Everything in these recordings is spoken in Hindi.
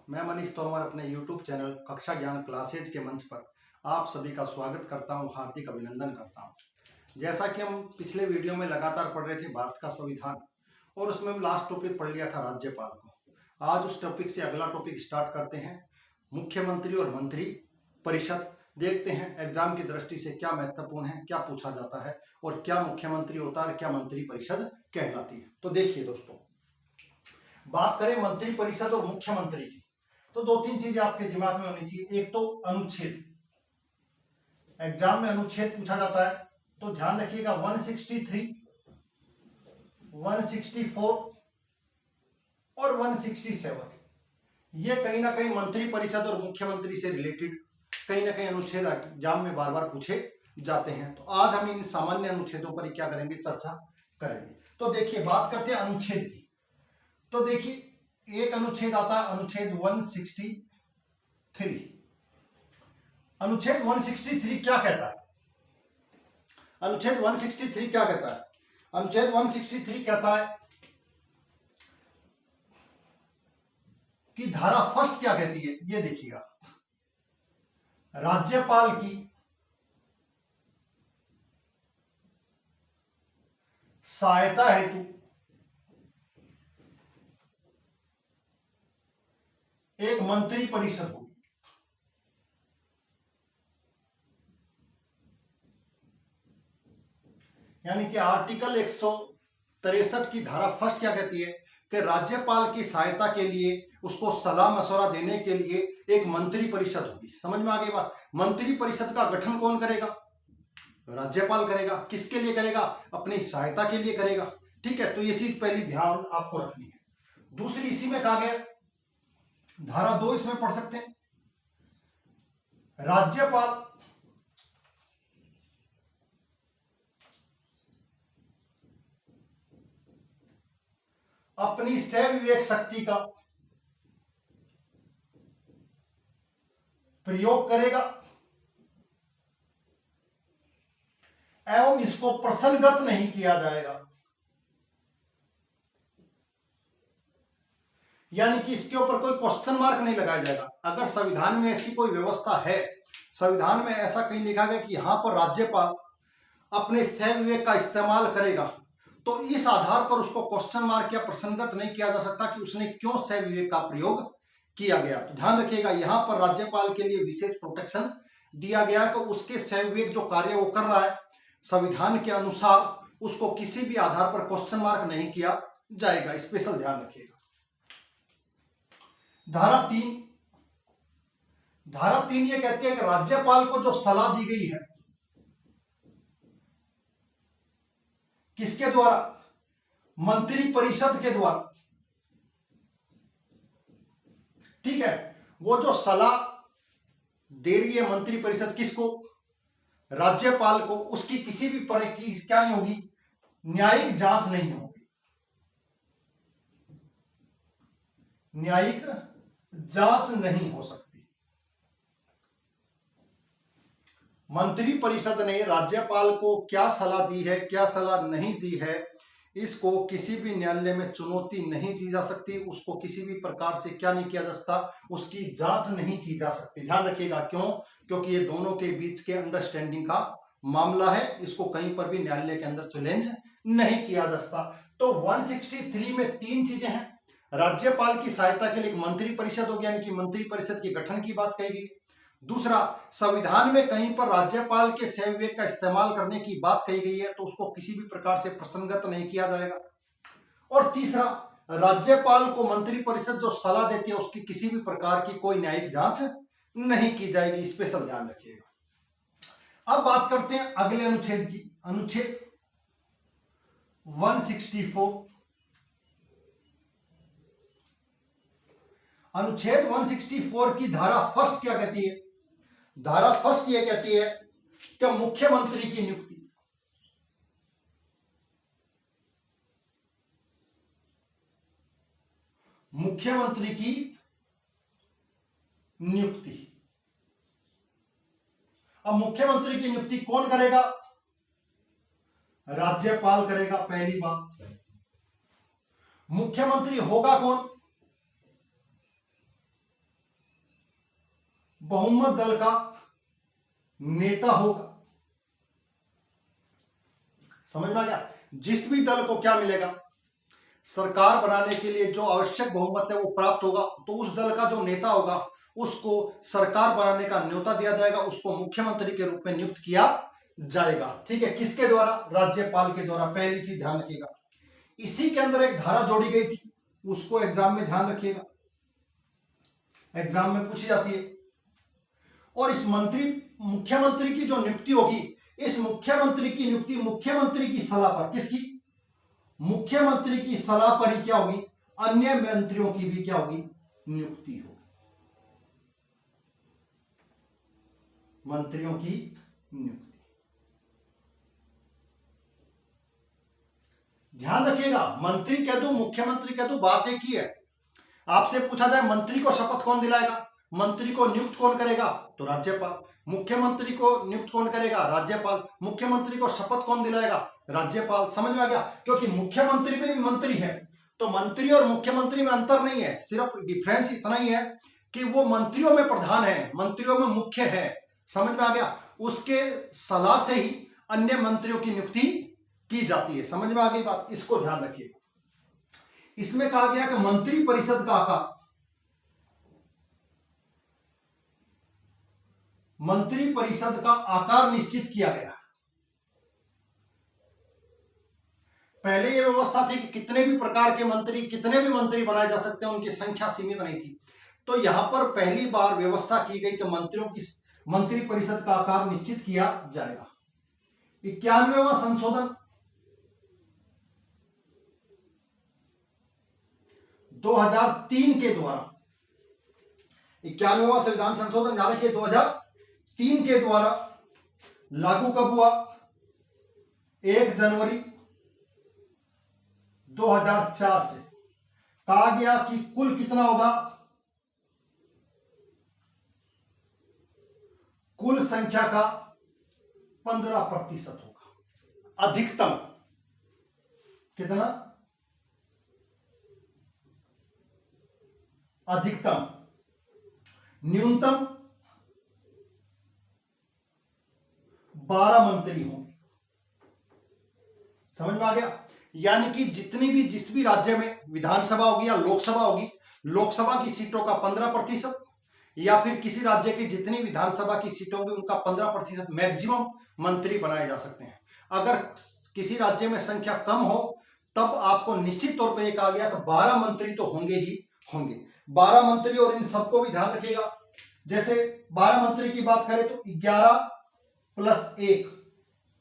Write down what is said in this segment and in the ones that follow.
मैं मनीष तोमर अपने YouTube चैनल कक्षा ज्ञान क्लासेज के मंच पर आप सभी का स्वागत करता हूं, हार्दिक अभिनंदन करता हूं। जैसा कि हम पिछले वीडियो में लगातार पढ़ रहे थे भारत का संविधान और उसमें हम लास्ट टॉपिक पढ़ लिया था राज्यपाल को। आज उस टॉपिक से अगला टॉपिक स्टार्ट करते हैं, मुख्यमंत्री और मंत्री परिषद। देखते हैं एग्जाम की दृष्टि से क्या महत्वपूर्ण है, क्या पूछा जाता है और क्या मुख्यमंत्री होता है, क्या मंत्री परिषद कहलाती है। तो देखिए दोस्तों, बात करें मंत्री परिषद और मुख्यमंत्री की तो दो तीन चीजें आपके दिमाग में होनी चाहिए। एक तो अनुच्छेद, एग्जाम में अनुच्छेद पूछा जाता है तो ध्यान रखिएगा 163, 164 और 167, ये कहीं ना कहीं मंत्री परिषद और मुख्यमंत्री से रिलेटेड कहीं ना कहीं अनुच्छेद एग्जाम में बार बार पूछे जाते हैं। तो आज हम इन सामान्य अनुच्छेदों पर क्या करेंगे, चर्चा करेंगे। तो देखिए, बात करते हैं अनुच्छेद की। तो देखिए, एक अनुच्छेद आता है अनुच्छेद 163। अनुच्छेद 163 क्या कहता है? अनुच्छेद 163 क्या कहता है? अनुच्छेद 163 कहता है कि धारा फर्स्ट क्या कहती है, ये देखिएगा, राज्यपाल की सहायता हेतु एक मंत्री परिषद होगी। यानी कि आर्टिकल 163 की धारा फर्स्ट क्या कहती है कि राज्यपाल की सहायता के लिए, उसको सलाह मशवरा देने के लिए एक मंत्री परिषद होगी। समझ में आ गई बात? मंत्री परिषद का गठन कौन करेगा? राज्यपाल करेगा। किसके लिए करेगा? अपनी सहायता के लिए करेगा। ठीक है, तो ये चीज पहली ध्यान आपको रखनी है। दूसरी इसी में कहा गया, धारा 2 इसमें पढ़ सकते हैं, राज्यपाल अपनी सहविवेक शक्ति का प्रयोग करेगा एवं इसको प्रसंगत नहीं किया जाएगा। यानी कि इसके ऊपर कोई क्वेश्चन मार्क नहीं लगाया जाएगा। अगर संविधान में ऐसी कोई व्यवस्था है, संविधान में ऐसा कहीं लिखा गया कि यहां पर राज्यपाल अपने सहविवेक का इस्तेमाल करेगा, तो इस आधार पर उसको क्वेश्चन मार्क या प्रसंगत नहीं किया जा सकता कि उसने क्यों सहविवेक का प्रयोग किया गया। तो ध्यान रखिएगा, यहां पर राज्यपाल के लिए विशेष प्रोटेक्शन दिया गया है। तो उसके सहविवेक जो कार्य वो कर रहा है संविधान के अनुसार, उसको किसी भी आधार पर क्वेश्चन मार्क नहीं किया जाएगा। स्पेशल ध्यान रखिएगा। धारा 3, धारा 3 ये कहती है कि राज्यपाल को जो सलाह दी गई है, किसके द्वारा? मंत्री परिषद के द्वारा। ठीक है, वो जो सलाह दे रही है मंत्री परिषद, किसको? राज्यपाल को, उसकी किसी भी तरह की क्या नहीं होगी, न्यायिक जांच नहीं होगी। न्यायिक जांच नहीं हो सकती। मंत्री परिषद ने राज्यपाल को क्या सलाह दी है, क्या सलाह नहीं दी है, इसको किसी भी न्यायालय में चुनौती नहीं दी जा सकती। उसको किसी भी प्रकार से क्या नहीं किया जा सकता, उसकी जांच नहीं की जा सकती। ध्यान रखिएगा, क्यों? क्योंकि ये दोनों के बीच के अंडरस्टैंडिंग का मामला है। इसको कहीं पर भी न्यायालय के अंदर चैलेंज नहीं किया जा सकता। तो 163 में तीन चीजें हैं। राज्यपाल की सहायता के लिए एक मंत्री परिषद होगी, यानी कि मंत्री परिषद के गठन की बात कही गई। दूसरा, संविधान में कहीं पर राज्यपाल के सहविवेक का इस्तेमाल करने की बात कही गई है तो उसको किसी भी प्रकार से प्रसंगत नहीं किया जाएगा। और तीसरा, राज्यपाल को मंत्री परिषद जो सलाह देती है उसकी किसी भी प्रकार की कोई न्यायिक जांच नहीं की जाएगी। स्पेशल ध्यान रखिएगा। अब बात करते हैं अगले अनुच्छेद की, अनुच्छेद 164। अनुच्छेद 164 की धारा फर्स्ट क्या कहती है? धारा फर्स्ट ये कहती है कि मुख्यमंत्री की नियुक्ति, मुख्यमंत्री की नियुक्ति। अब मुख्यमंत्री की नियुक्ति कौन करेगा? राज्यपाल करेगा। पहली बात, मुख्यमंत्री होगा कौन? बहुमत दल का नेता होगा। समझ में आ गया? जिस भी दल को क्या मिलेगा, सरकार बनाने के लिए जो आवश्यक बहुमत है वो प्राप्त होगा, तो उस दल का जो नेता होगा उसको सरकार बनाने का न्योता दिया जाएगा, उसको मुख्यमंत्री के रूप में नियुक्त किया जाएगा। ठीक है, किसके द्वारा? राज्यपाल के द्वारा। पहली चीज ध्यान रखिएगा। इसी के अंदर एक धारा जोड़ी गई थी, उसको एग्जाम में ध्यान रखिएगा, एग्जाम में पूछी जाती है। और इस मुख्यमंत्री की जो नियुक्ति होगी, इस मुख्यमंत्री की नियुक्ति मुख्यमंत्री की सलाह पर, किसकी? मुख्यमंत्री की सलाह पर ही क्या होगी? अन्य मंत्रियों की भी क्या होगी? नियुक्ति होगी। मंत्रियों की नियुक्ति। ध्यान रखिएगा, मंत्री कह दो मुख्यमंत्री कह दो, बात एक ही है। आपसे पूछा जाए मंत्री को शपथ कौन दिलाएगा, मंत्री को नियुक्त कौन करेगा? तो राज्यपाल। मुख्यमंत्री को नियुक्त कौन करेगा? राज्यपाल। मुख्यमंत्री को शपथ कौन दिलाएगा? राज्यपाल। समझ में आ गया? क्योंकि मुख्यमंत्री में भी मंत्री है, तो मंत्री और मुख्यमंत्री में अंतर नहीं है, सिर्फ डिफरेंस इतना ही है कि वो मंत्रियों में प्रधान है, मंत्रियों में मुख्य है। समझ में आ गया? उसके सलाह से ही अन्य मंत्रियों की नियुक्ति की जाती है। समझ में आ गई बात? इसको ध्यान रखिए। इसमें कहा गया कि मंत्री परिषद का आकार, मंत्री परिषद का आकार निश्चित किया गया। पहले यह व्यवस्था थी कि कितने भी प्रकार के मंत्री, कितने भी मंत्री बनाए जा सकते हैं, उनकी संख्या सीमित नहीं थी। तो यहां पर पहली बार व्यवस्था की गई कि मंत्रियों की मंत्री परिषद का आकार निश्चित किया जाएगा। 91वां संशोधन 2003 के द्वारा, 91वां संविधान संशोधन ध्यान रखिए 2003 के द्वारा लागू कब हुआ? 1 जनवरी 2004 से। कहा गया कि कुल कितना होगा? कुल संख्या का 15% होगा। अधिकतम कितना? अधिकतम। न्यूनतम 12 मंत्री होंगे। समझ में आ गया? यानी कि जितनी भी जिस भी राज्य में विधानसभा होगी या लोकसभा होगी, लोकसभा की सीटों का 15%, या फिर किसी राज्य की जितनी विधानसभा की सीटों होंगी उनका 15% मैक्सिमम मंत्री बनाए जा सकते हैं। अगर किसी राज्य में संख्या कम हो तब आपको निश्चित तौर पर यह कहा गया कि 12 मंत्री तो होंगे ही होंगे। 12 मंत्री, और इन सबको भी ध्यान रखिएगा। जैसे 12 मंत्री की बात करें तो 11 प्लस 1,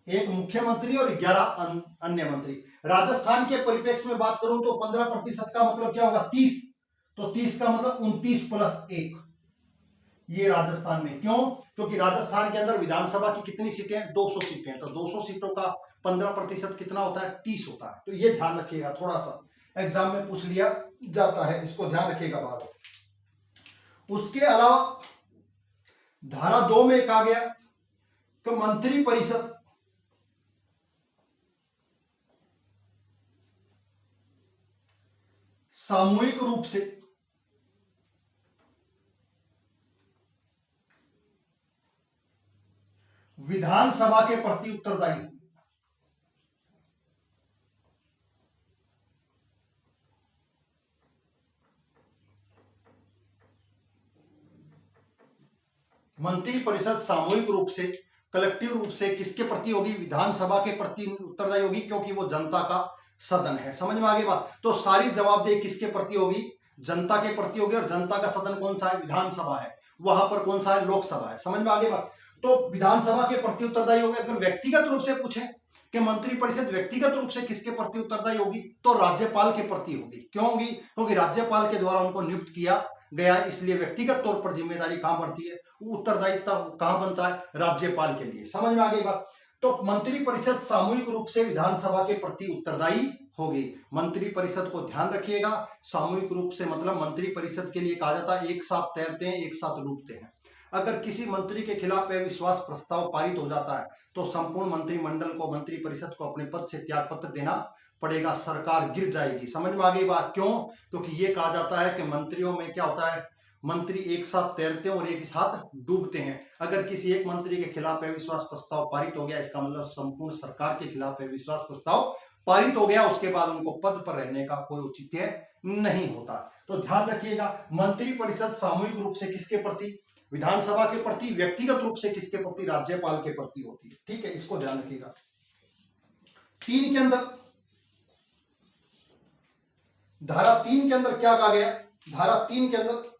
एक मुख्यमंत्री और 11 अन्य मंत्री। राजस्थान के परिप्रेक्ष्य में बात करूं तो 15% का मतलब क्या होगा? 30। तो 30 का मतलब 29 प्लस 1, ये राजस्थान में। क्यों? क्योंकि राजस्थान के अंदर विधानसभा की कितनी सीटें हैं? 200 सीटें हैं। तो 200 सीटों का 15% कितना होता है? 30 होता है। तो ये ध्यान रखिएगा, थोड़ा सा एग्जाम में पूछ लिया जाता है, इसको ध्यान रखिएगा बात। उसके अलावा धारा 2 में कहा गया कि मंत्री परिषद सामूहिक रूप से विधानसभा के प्रति उत्तरदायी। मंत्री परिषद सामूहिक रूप से, कलेक्टिव रूप से किसके प्रति होगी? विधानसभा के प्रति उत्तरदायी होगी, क्योंकि वो जनता का सदन है। समझ में आ गई बात? तो सारी जवाबदेही किसके प्रति होगी? जनता के प्रति होगी। और जनता का सदन कौन सा है? विधानसभा है। वहां पर कौन सा है? लोकसभा है। समझ में आ गई बात? तो विधानसभा के प्रति उत्तरदायी होगी। अगर व्यक्तिगत रूप से पूछे कि मंत्री परिषद व्यक्तिगत रूप से किसके प्रति उत्तरदायी होगी, तो राज्यपाल के प्रति होगी। क्यों होगी? क्योंकि राज्यपाल के द्वारा उनको नियुक्त किया गया, इसलिए व्यक्तिगत तौर पर जिम्मेदारी कहां बढ़ती है? उत्तरदायित्व कहां बनता है? राज्यपाल के लिए। समझ में आ गई बात? तो मंत्री परिषद सामूहिक रूप से विधानसभा के प्रति उत्तरदायी होगी। मंत्री परिषद को ध्यान रखिएगा, सामूहिक रूप से मतलब मंत्री परिषद के लिए कहा जाता है एक साथ तैरते हैं, एक साथ डूबते हैं। अगर किसी मंत्री के खिलाफ अविश्वास प्रस्ताव पारित हो जाता है तो संपूर्ण मंत्रिमंडल को, मंत्री परिषद को अपने पद से त्याग पत्र देना पड़ेगा, सरकार गिर जाएगी। समझ में आ गई बात? क्यों? क्योंकि ये कहा जाता है कि मंत्रियों में क्या होता है? मंत्री एक साथ तैरते हैं और एक साथ डूबते हैं। अगर किसी एक मंत्री के खिलाफ अविश्वास प्रस्ताव पारित हो गया, इसका मतलब संपूर्ण सरकार के खिलाफ अविश्वास प्रस्ताव पारित हो गया, उसके बाद उनको पद पर रहने का कोई औचित्य नहीं होता। तो ध्यान रखिएगा, मंत्रिपरिषद सामूहिक रूप से किसके प्रति, विधानसभा के प्रति, व्यक्तिगत रूप से किसके प्रति, राज्यपाल के प्रति होती है। ठीक है, इसको ध्यान रखिएगा। 3 के अंदर, धारा 3 के अंदर क्या कहा गया, धारा 3 के अंदर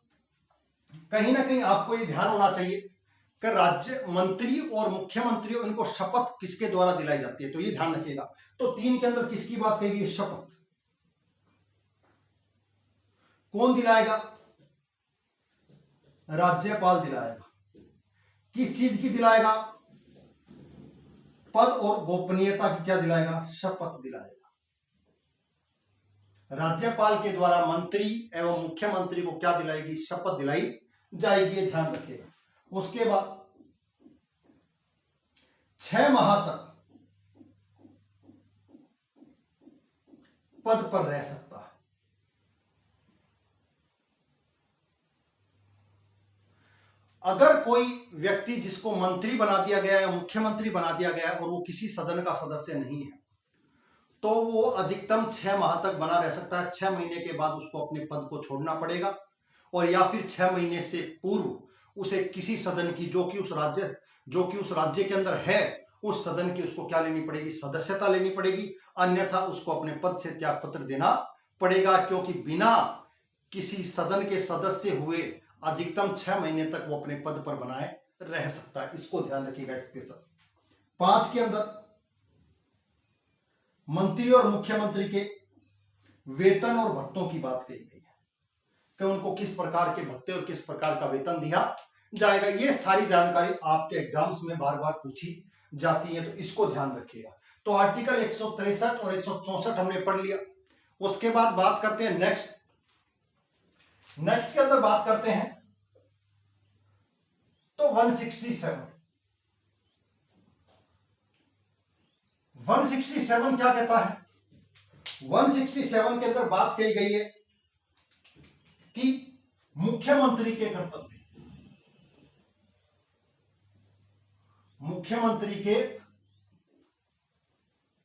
कहीं ना कहीं आपको ये ध्यान होना चाहिए कि राज्य मंत्री और मुख्यमंत्री इनको शपथ किसके द्वारा दिलाई जाती है, तो ये ध्यान रखिएगा। तो 3 के अंदर किसकी बात कही गई, शपथ। कौन दिलाएगा, राज्यपाल दिलाएगा। किस चीज की दिलाएगा, पद और गोपनीयता की क्या दिलाएगा, शपथ दिलाएगा। राज्यपाल के द्वारा मंत्री एवं मुख्यमंत्री को क्या दिलाएगी, शपथ दिलाई जाएगी, ध्यान रखिएगा। उसके बाद 6 माह तक पद पर रह सकता है। अगर कोई व्यक्ति जिसको मंत्री बना दिया गया है, मुख्यमंत्री बना दिया गया है और वो किसी सदन का सदस्य नहीं है, तो वो अधिकतम 6 माह तक बना रह सकता है। 6 महीने के बाद उसको अपने पद को छोड़ना पड़ेगा, और या फिर 6 महीने से पूर्व उसे किसी सदन की, जो कि उस राज्य के अंदर है, उस सदन की उसको क्या लेनी पड़ेगी, सदस्यता लेनी पड़ेगी, अन्यथा उसको अपने पद से त्याग पत्र देना पड़ेगा। क्योंकि बिना किसी सदन के सदस्य हुए अधिकतम 6 महीने तक वो अपने पद पर बनाए रह सकता है, इसको ध्यान रखिएगा। इसके साथ 5 के अंदर मंत्री और मुख्यमंत्री के वेतन और भत्तों की बात कही गई है कि उनको किस प्रकार के भत्ते और किस प्रकार का वेतन दिया जाएगा। ये सारी जानकारी आपके एग्जाम्स में बार बार पूछी जाती है, तो इसको ध्यान रखिएगा। तो आर्टिकल 163 और 164 हमने पढ़ लिया। उसके बाद बात करते हैं नेक्स्ट के अंदर बात करते हैं तो 167 क्या कहता है, 167 के अंदर बात कही गई है कि मुख्यमंत्री के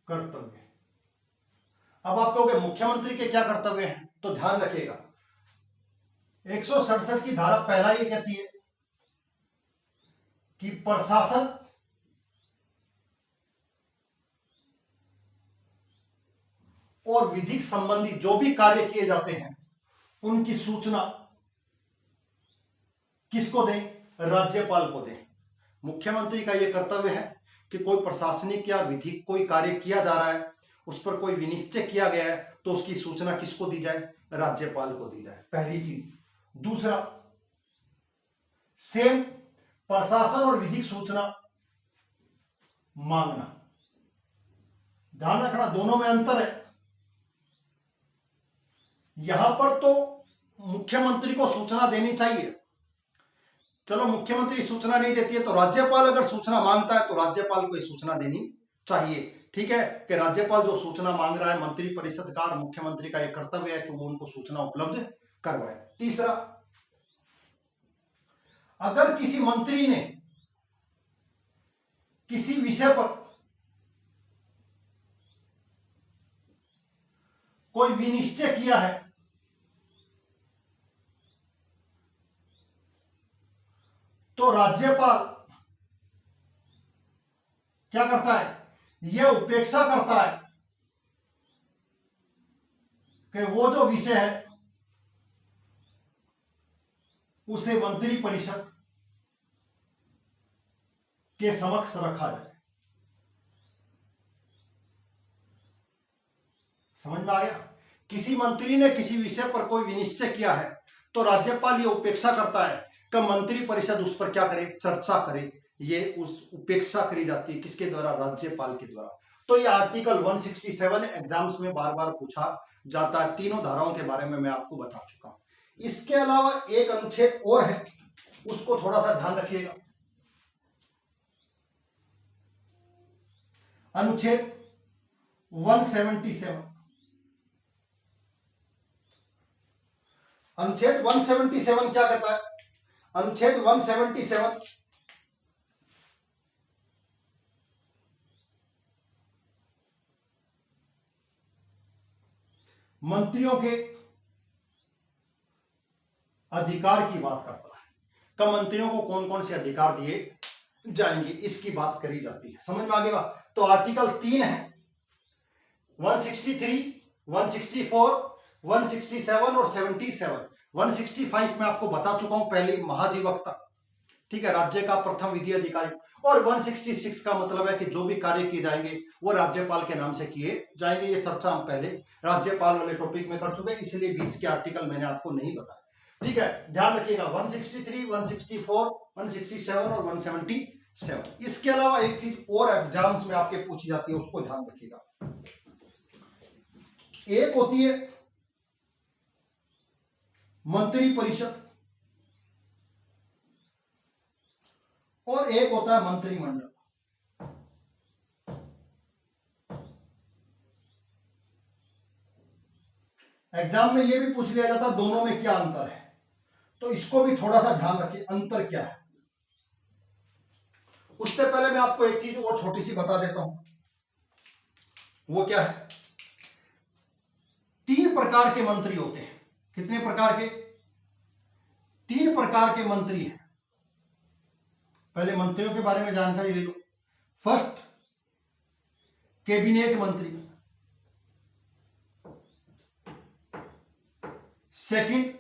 कर्तव्य, अब आप कहोगे मुख्यमंत्री के क्या कर्तव्य हैं, तो ध्यान रखिएगा 167 की धारा पहला ये कहती है कि प्रशासन और विधिक संबंधी जो भी कार्य किए जाते हैं उनकी सूचना किसको दें, राज्यपाल को दें। मुख्यमंत्री का यह कर्तव्य है कि कोई प्रशासनिक या विधिक कोई कार्य किया जा रहा है, उस पर कोई विनिश्चय किया गया है, तो उसकी सूचना किसको दी जाए, राज्यपाल को दी जाए, पहली चीज। दूसरा, सेम प्रशासन और विधिक सूचना मांगना, ध्यान रखना दोनों में अंतर है। यहां पर तो मुख्यमंत्री को सूचना देनी चाहिए, चलो मुख्यमंत्री सूचना नहीं देती है तो राज्यपाल अगर सूचना मांगता है तो राज्यपाल को सूचना देनी चाहिए। ठीक है, कि राज्यपाल जो सूचना मांग रहा है, मंत्री परिषद का और मुख्यमंत्री का यह कर्तव्य है कि वो उनको सूचना उपलब्ध करवाए। तीसरा, अगर किसी मंत्री ने किसी विषय पर कोई विनिश्चय किया है तो राज्यपाल क्या करता है, यह उपेक्षा करता है कि वो जो विषय है उसे मंत्री परिषद के समक्ष रखा जाए। समझ में आ गया, किसी मंत्री ने किसी विषय पर कोई विनिश्चय किया है तो राज्यपाल ये उपेक्षा करता है कि मंत्री परिषद उस पर क्या करे, चर्चा करे। ये उस उपेक्षा करी जाती है किसके द्वारा, राज्यपाल के द्वारा। तो ये आर्टिकल 167 एग्जाम्स में बार बार पूछा जाता है। तीनों धाराओं के बारे में मैं आपको बता चुका हूं। इसके अलावा एक अनुच्छेद और है, उसको थोड़ा सा ध्यान रखिएगा। अनुच्छेद 177, अनुच्छेद 177 क्या कहता है? अनुच्छेद 177 मंत्रियों के अधिकार की बात करता है। कब मंत्रियों को कौन कौन से अधिकार दिए जाएंगे इसकी बात करी जाती है। समझ में आ गया? तो आर्टिकल 3 है, 163, 164, 167 और 77। 165 में आपको बता चुका हूं पहले, महाधिवक्ता, ठीक है, राज्य का प्रथम विधि अधिकारी। और 166 का मतलब है कि जो भी कार्य किए जाएंगे वो राज्यपाल के नाम से किए जाएंगे। ये चर्चा हम पहले राज्यपाल वाले टॉपिक में कर चुके हैं, इसलिए बीच के आर्टिकल मैंने आपको नहीं बताया। ठीक है, ध्यान रखिएगा 163, 164, 167 और 177। इसके अलावा एक चीज और एग्जाम्स में आपके पूछी जाती है, उसको ध्यान रखिएगा। एक होती है मंत्री परिषद और एक होता है मंत्रिमंडल। एग्जाम में यह भी पूछ लिया जाता है दोनों में क्या अंतर है, तो इसको भी थोड़ा सा ध्यान रखिए, अंतर क्या है। उससे पहले मैं आपको एक चीज और छोटी सी बता देता हूं, वो क्या है? 3 प्रकार के मंत्री होते हैं। कितने प्रकार के? 3 प्रकार के मंत्री हैं। पहले मंत्रियों के बारे में जानकारी ले लो। फर्स्ट, कैबिनेट मंत्री। सेकंड,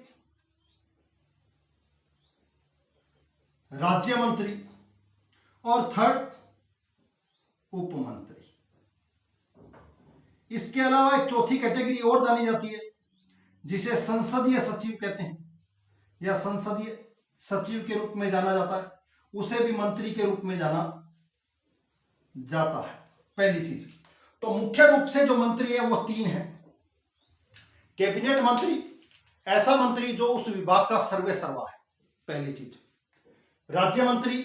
राज्य मंत्री। और थर्ड, उप मंत्री। इसके अलावा एक चौथी कैटेगरी और जानी जाती है जिसे संसदीय सचिव कहते हैं या संसदीय सचिव के रूप में जाना जाता है, उसे भी मंत्री के रूप में जाना जाता है। पहली चीज तो मुख्य रूप से जो मंत्री है वो 3 है। कैबिनेट मंत्री, ऐसा मंत्री जो उस विभाग का सर्वे सर्वा है, पहली चीज। राज्य मंत्री,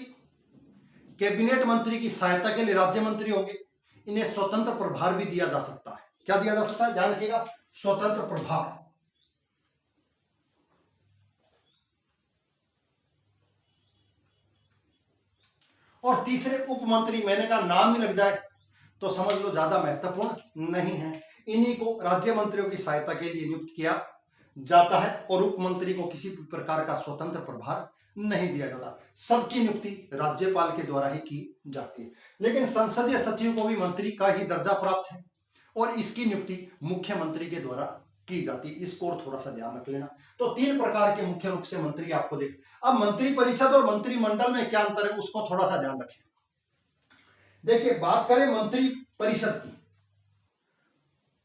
कैबिनेट मंत्री की सहायता के लिए राज्य मंत्री होंगे, इन्हें स्वतंत्र प्रभार भी दिया जा सकता है। क्या दिया जा सकता है? ध्यान रखिएगा, स्वतंत्र प्रभार। और तीसरे उप मंत्री, मैंने कहा नाम ही लग जाए तो समझ लो ज्यादा महत्वपूर्ण नहीं है, इन्हीं को राज्य मंत्रियों की सहायता के लिए नियुक्त किया जाता है और उप मंत्री को किसी भी प्रकार का स्वतंत्र प्रभार नहीं दिया जाता। सबकी नियुक्ति राज्यपाल के द्वारा ही की जाती है। लेकिन संसदीय सचिव को भी मंत्री का ही दर्जा प्राप्त है और इसकी नियुक्ति मुख्यमंत्री के द्वारा की जाती है। इसको और थोड़ा सा ध्यान रख लेना। तो 3 प्रकार के मुख्य रूप से मंत्री आपको देख। अब मंत्री परिषद और मंत्रिमंडल में क्या अंतर है उसको थोड़ा सा ध्यान रखें। देखिए, बात करें मंत्री परिषद की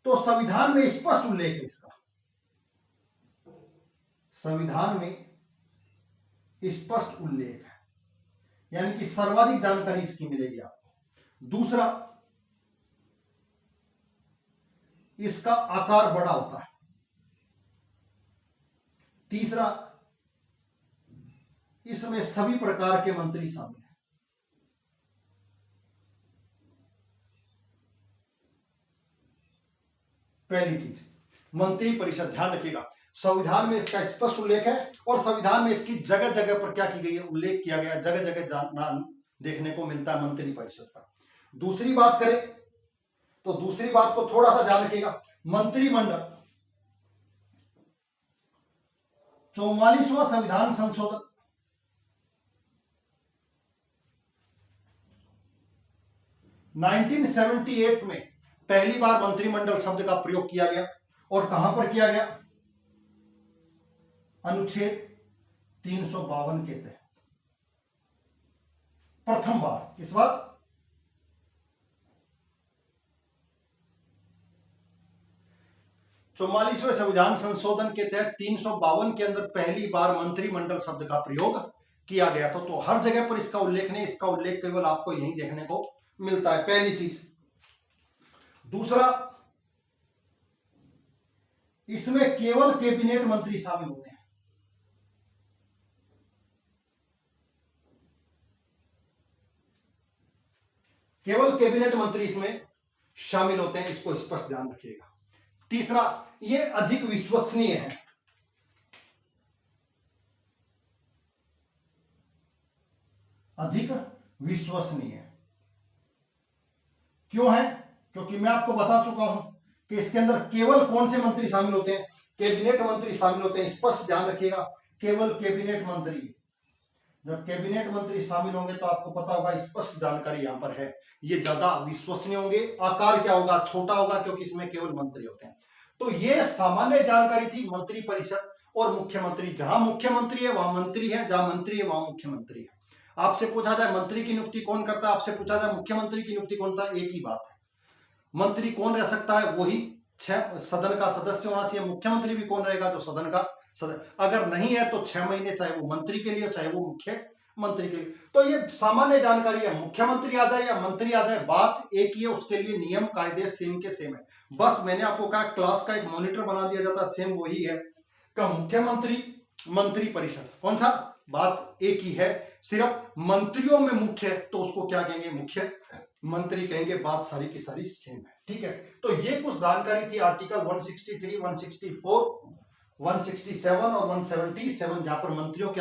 तो संविधान में स्पष्ट उल्लेख है इसका। संविधान में स्पष्ट उल्लेख है, यानी कि सर्वाधिक जानकारी इसकी मिलेगी आपको। दूसरा, इसका आकार बड़ा होता है। तीसरा, इसमें सभी प्रकार के मंत्री शामिल हैं। पहली चीज मंत्री परिषद, ध्यान रखिएगा, संविधान में इसका स्पष्ट उल्लेख है और संविधान में इसकी जगह जगह पर क्या की गई है, उल्लेख किया गया, जगह जगह नाम देखने को मिलता है मंत्री परिषद का। दूसरी बात करें तो दूसरी बात को थोड़ा सा ध्यान रखिएगा, मंत्रिमंडल 44वां संविधान संशोधन 1978 में पहली बार मंत्रिमंडल शब्द का प्रयोग किया गया और कहां पर किया गया? अनुच्छेद 352 के तहत प्रथम बार। इस बार 44वें संविधान संशोधन के तहत 352 के अंदर पहली बार मंत्रिमंडल शब्द का प्रयोग किया गया था। तो हर जगह पर इसका उल्लेख नहीं, इसका उल्लेख केवल आपको यहीं देखने को मिलता है, पहली चीज। दूसरा, इसमें केवल कैबिनेट मंत्री शामिल होते हैं। केवल कैबिनेट मंत्री इसमें शामिल होते हैं, इसको स्पष्ट ध्यान रखिएगा। तीसरा, ये अधिक विश्वसनीय है। अधिक विश्वसनीय। क्यों है? क्योंकि मैं आपको बता चुका हूं कि इसके अंदर केवल कौन से मंत्री शामिल होते हैं? कैबिनेट मंत्री शामिल होते हैं। स्पष्ट ध्यान रखिएगा, केवल कैबिनेट मंत्री। जब कैबिनेट मंत्री शामिल होंगे तो आपको पता होगा, स्पष्ट जानकारी यहां पर है, ये ज्यादा विश्वसनीय होंगे। आकार क्या होगा? छोटा होगा, क्योंकि इसमें केवल मंत्री होते हैं। तो ये सामान्य जानकारी थी मंत्री परिषद और मुख्यमंत्री। जहां मुख्यमंत्री है वहां मंत्री है, जहां मंत्री है वहां मुख्यमंत्री है। आपसे पूछा जाए मंत्री की नियुक्ति कौन करता है, आपसे पूछा जाए मुख्यमंत्री की नियुक्ति कौन करता है, एक ही बात है, मंत्री कौन रह सकता है, वही सदन का सदस्य होना चाहिए। मुख्यमंत्री भी कौन रहेगा? जो सदन का सदस्य। अगर नहीं है तो 6 महीने, चाहे वो मंत्री के लिए चाहे वो मुख्यमंत्री के लिए। तो ये सामान्य जानकारी है। मुख्यमंत्री आ जाए या मंत्री आ जाए, बात एक ही है, उसके लिए नियम कायदे सेम के सेम है। बस मैंने आपको कहा क्लास का एक मॉनिटर बना दिया जाता, सेम वही है का मुख्यमंत्री मंत्री परिषद, कौन सा, बात एक ही है। सिर्फ मंत्रियों में मुख्य है तो उसको क्या कहेंगे? मुख्य मंत्री कहेंगे। बात सारी की सारी सेम है, ठीक है। तो ये कुछ जानकारी थी आर्टिकल 163, 164, 167 और 177, जहां पर मंत्रियों के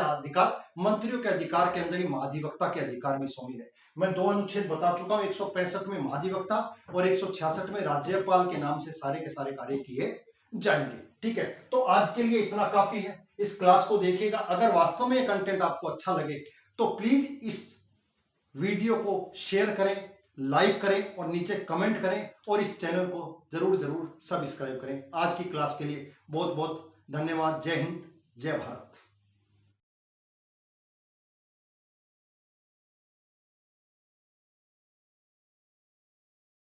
अधिकार के अंदर ही महाधिवक्ता के अधिकार भी शामिल है। मैं 2 अनुच्छेद बता चुका हूं, 165 में महाधिवक्ता और 166 में राज्यपाल के नाम से सारे के सारे कार्य किए जाएंगे, ठीक है। तो आज के लिए इतना काफी है। इस क्लास को देखिएगा। अगर वास्तव में ये कंटेंट आपको अच्छा लगे तो प्लीज इस वीडियो को शेयर करें, लाइक करें और नीचे कमेंट करें और इस चैनल को जरूर जरूर सब्सक्राइब करें। आज की क्लास के लिए बहुत बहुत धन्यवाद। जय हिंद, जय भारत।